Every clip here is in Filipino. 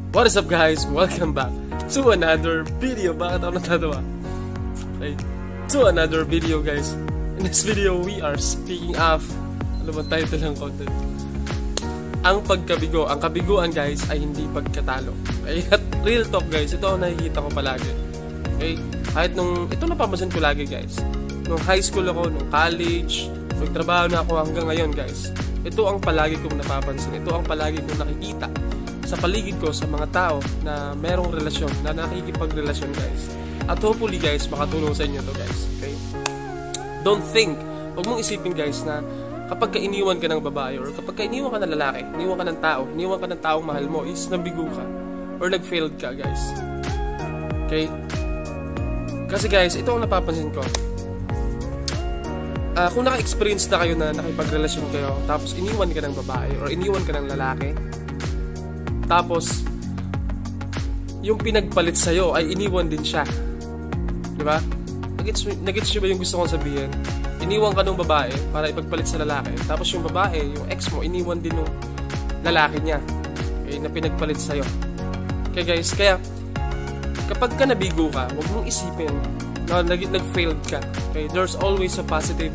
What is up guys? Welcome back to another video. Bakit ako natatawa? Okay. To another video guys. In this video we are speaking of, ano ba title ng content? Ang pagkabigo. Ang kabiguan guys ay hindi pagkatalo. Okay? At real talk guys, ito ang nakikita ko palagi. Okay? Kahit ito napapansin ko lagi guys. Nung high school ako, nung college, nagtrabaho na ako hanggang ngayon guys. Ito ang palagi kong napapansin. Ito ang palagi kong nakikita sa paligid ko sa mga tao na merong relasyon, na nakikipagrelasyon guys. At hopefully guys, makatulong sa inyo to guys. Okay? Don't think, huwag mong isipin guys na kapag ka iniwan ka ng babae or kapag ka iniwan ka ng lalaki, iniwan ka ng tao, iniwan ka ng taong mahal mo is nabigo ka or nag-failed ka guys. Okay? Kasi guys, ito ang napapansin ko. Kung naka-experience na kayo na nakipagrelasyon kayo tapos iniwan ka ng babae or iniwan ka ng lalaki, tapos yung pinagpalit sa'yo ay iniwan din siya, diba? Nagets nyo ba yung gusto kong sabihin? Iniwan ka ng babae para ipagpalit sa lalaki, tapos yung babae, yung ex mo, iniwan din ng lalaki niya, okay, na pinagpalit sa'yo. Okay guys, kaya kapag ka nabigo ka, huwag mong isipin na nag-failed ka. Okay, there's always a positive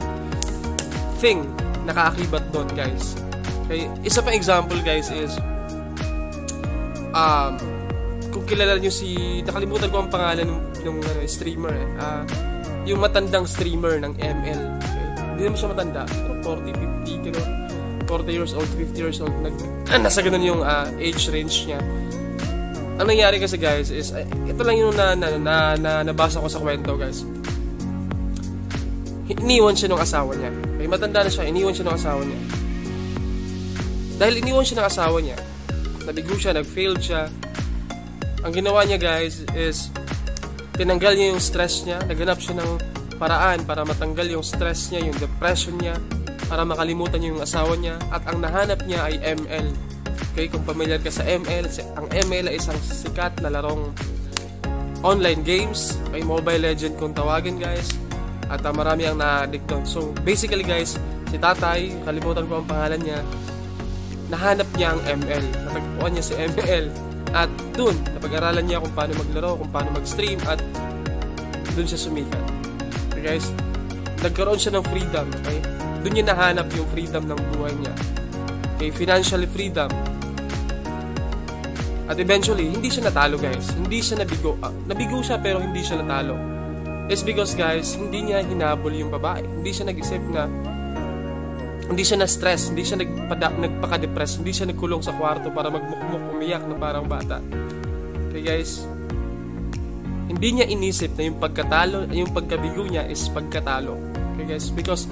thing na kaakibat doon guys. Okay, isa pa example guys is kung kilala nyo nakalimutan ko ang pangalan ng streamer yung matandang streamer ng ML. Okay? Hindi naman siya matanda, 40, 50, 40 years old, 50 years old, nasa ganun yung age range niya. Ang nangyari kasi guys is, ito lang yung nabasa ko sa kwento guys. Iniwan siya ng asawa niya. Okay, matanda na siya, iniwan siya ng asawa niya. Dahil iniwan siya ng asawa niya, nabigo siya, nag-failed siya. Ang ginawa niya guys is tinanggal niya yung stress niya, naghanap siya ng paraan para matanggal yung stress niya, yung depression niya, para makalimutan niya yung asawa niya, at ang nahanap niya ay ML. Okay, kung familiar ka sa ML, ang ML ay isang sikat na larong online games, okay, Mobile Legend kung tawagin guys, at marami ang na-addict doon. So basically guys, si tatay, kalimutan ko ang pangalan niya, nahanap niya ang ML, natagpuan niya si ML, at dun napag-aralan niya kung paano maglaro, kung paano mag-stream, at dun siya sumikat. Okay guys, nagkaroon siya ng freedom. Okay, dun niya nahanap yung freedom ng buhay niya. Okay, financially freedom. At eventually hindi siya natalo guys, hindi siya nabigo. Nabigo siya pero hindi siya natalo. It's because guys, hindi niya hinabol yung babae, hindi siya nag-isip na, hindi siya na-stress, hindi siya nagpaka-depress, hindi siya nagkulong sa kwarto para magmukmuk, umiyak na parang bata. Okay guys, hindi niya inisip na yung pagkatalo, yung pagkabigo niya is pagkatalo. Okay guys, because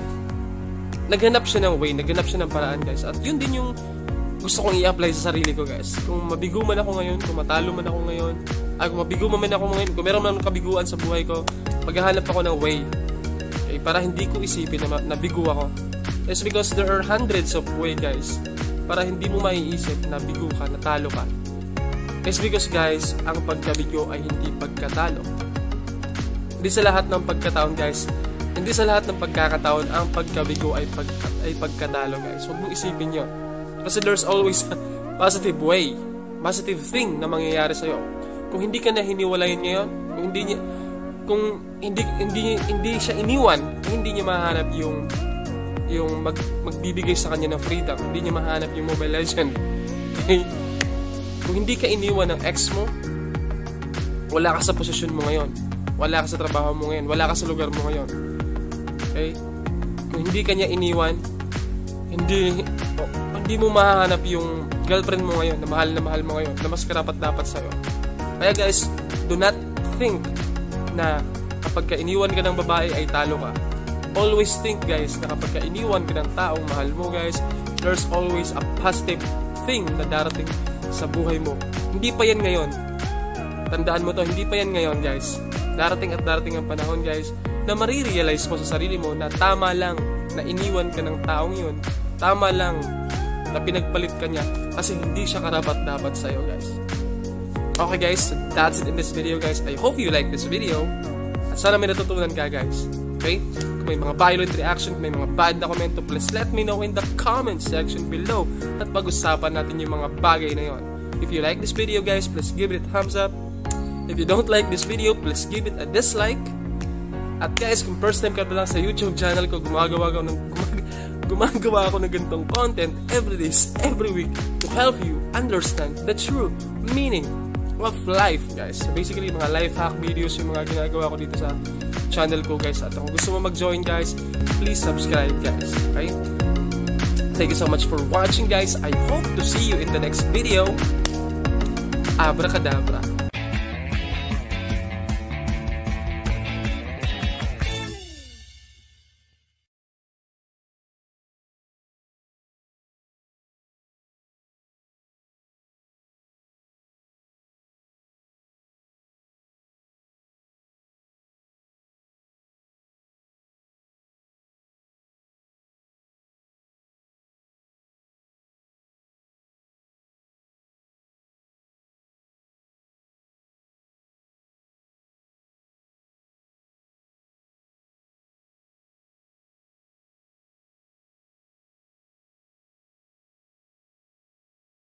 naghanap siya ng way, naghanap siya ng paraan guys. At yun din yung gusto kong i-apply sa sarili ko guys. Kung mabigo man ako ngayon, kung matalo man ako ngayon, kung mabigo man ako ngayon, kung meron man kabiguan sa buhay ko, maghahanap ako ng way. Okay, para hindi ko isipin na nabigo ako. It's because there are hundreds of way guys para hindi mo maiisip na bigo ka, natalo ka. It's because guys, ang pagkabigo ay hindi pagkatalo. Hindi sa lahat ng pagkataon guys, hindi sa lahat ng pagkakataon ang pagkabigo ay pagkatalo guys. Huwag mong isipin yun. Kasi there's always a positive way, positive thing na mangyayari sa'yo. Kung hindi ka na hiniwalayin ngayon, kung hindi siya iniwan, hindi niya mahanap yung magbibigay sa kanya ng freedom, hindi niya mahanap yung Mobile Legend. Okay? Kung hindi ka iniwan ng ex mo, wala ka sa posisyon mo ngayon, wala ka sa trabaho mo ngayon, wala ka sa lugar mo ngayon. Okay? Kung hindi ka niya iniwan, hindi mo mahanap yung girlfriend mo ngayon, na mahal mo ngayon, na mas karapat dapat sa'yo. Kaya guys, do not think na kapag ka iniwan ka ng babae ay talo ka. Always think guys na kapag ka iniwan ka ng taong mahal mo guys, there's always a positive thing na darating sa buhay mo. Hindi pa yan ngayon. Tandaan mo to, hindi pa yan ngayon guys. Darating at darating ang panahon guys na marirealize mo sa sarili mo na tama lang na iniwan ka ng taong yun. Tama lang na pinagpalit ka niya kasi hindi siya karapat-dapat sa'yo guys. Okay guys, that's it in this video guys. I hope you like this video. At sana may natutunan ka guys. Okay? Kung may mga violent reaction, kung may mga bad na komento, please let me know in the comment section below at pag-usapan natin yung mga bagay na yon. If you like this video guys, please give it a thumbs up. If you don't like this video, please give it a dislike. At guys, kung first time ka na lang sa YouTube channel ko, gumagawa ako ng ganitong content every day, every week to help you understand the true meaning of life guys. So basically, mga life hack videos yung mga ginagawa ko dito sa channel ko guys. At kung gusto mo mag-join guys, please subscribe guys. Okay? Thank you so much for watching guys. I hope to see you in the next video. Abracadabra.